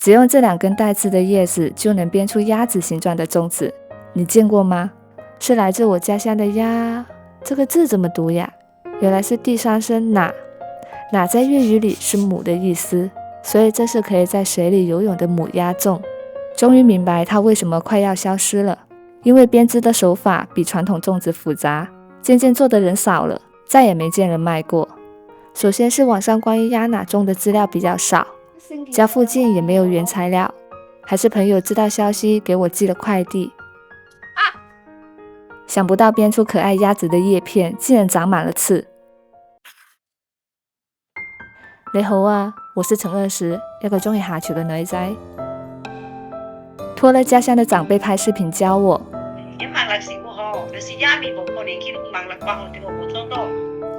只用这2根带刺的叶子就能编出鸭子形状的粽子，你见过吗？是来自我家乡的鸭，这个字怎么读呀？原来是第3声哪，哪在粤语里是母的意思，所以这是可以在水里游泳的母鸭粽。终于明白它为什么快要消失了，因为编织的手法比传统粽子复杂，渐渐做的人少了，再也没见人卖过。首先是网上关于鸭哪粽的资料比较少，家附近也没有原材料，还是朋友知道消息给我寄了快递。想不到编出可爱鸭子的叶片竟然长满了刺。你好啊，我是陈20，一個中意下廚嘅女仔。托了家乡的长辈拍视频教我。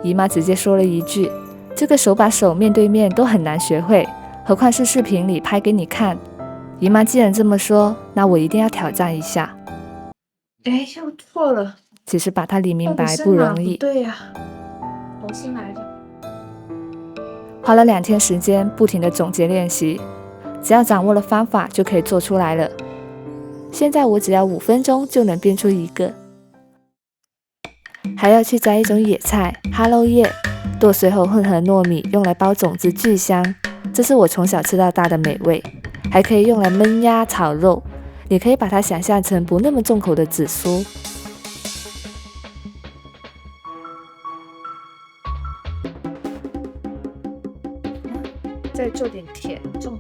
姨妈直接说了一句，这个手把手面对面都很难学会，何况是视频里拍给你看。姨妈既然这么说，那我一定要挑战一下。又错了，其实把它理明白不容易。对呀，重新来着。花了2天时间，不停地总结练习，只要掌握了方法就可以做出来了。现在我只要5分钟就能编出一个。还要去摘一种野菜哈喽叶，剁碎后混合糯米，用来包种子巨香，这是我从小吃到大的美味。还可以用来焖鸭炒肉，你可以把它想象成不那么重口的紫苏。再做点甜粽。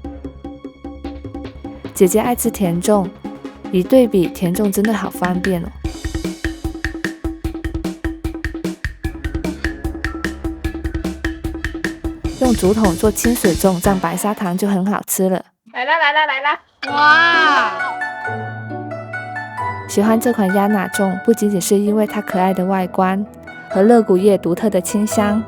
姐姐爱吃甜粽，一对比甜粽真的好方便哦。用竹筒做清水粽蘸白砂糖就很好吃了。来啦！哇！喜欢这款鸭哪粽，不仅仅是因为它可爱的外观和肋骨叶独特的清香，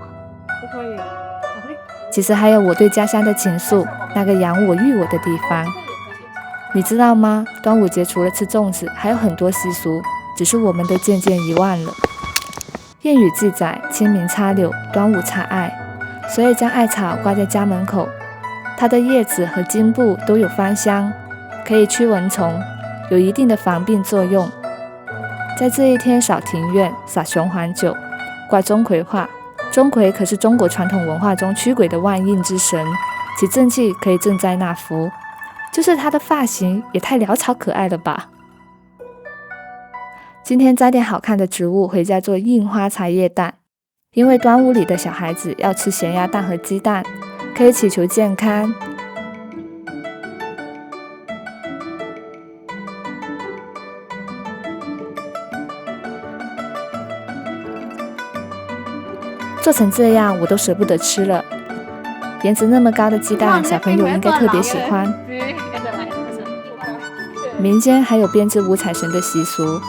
其实还有我对家乡的情愫，那个养我育我的地方。你知道吗？端午节除了吃粽子，还有很多习俗，只是我们都渐渐遗忘了。谚语记载，清明插柳，端午插艾，所以将艾草挂在家门口，它的叶子和茎部都有芳香，可以驱蚊虫，有一定的防病作用。在这一天扫庭院，撒雄黄酒，挂钟馗画。钟馗可是中国传统文化中驱鬼的万应之神，其正气可以镇灾纳福。就是他的发型也太潦草可爱了吧！今天摘点好看的植物回家做印花茶叶蛋，因为端午里的小孩子要吃咸鸭蛋和鸡蛋，可以祈求健康。做成这样我都舍不得吃了。颜值那么高的鸡蛋，小朋友应该特别喜欢。民间还有编织五彩绳的习俗，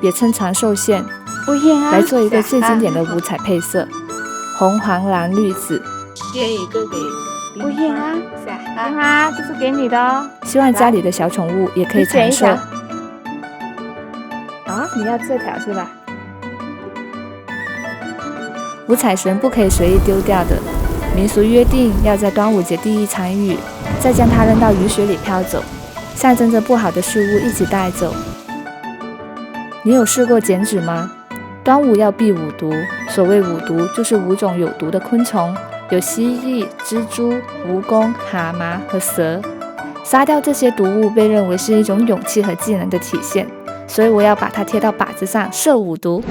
也称长寿线，来做一个最经典的五彩配色：红、黄、蓝、绿、紫。编一个给不行啊，这是给你的哦。希望家里的小宠物也可以长寿。你要这条是吧？五彩绳不可以随意丢掉的，民俗约定要在端午节第一场雨，再将它扔到雨水里飘走，象征着不好的事物一起带走。你有试过剪纸吗？端午要避五毒，所谓五毒就是5种有毒的昆虫，有蜥蜴、蜘蛛、蜈蚣、蛤蟆和蛇。杀掉这些毒物被认为是一种勇气和技能的体现，所以我要把它贴到靶子上，射五毒。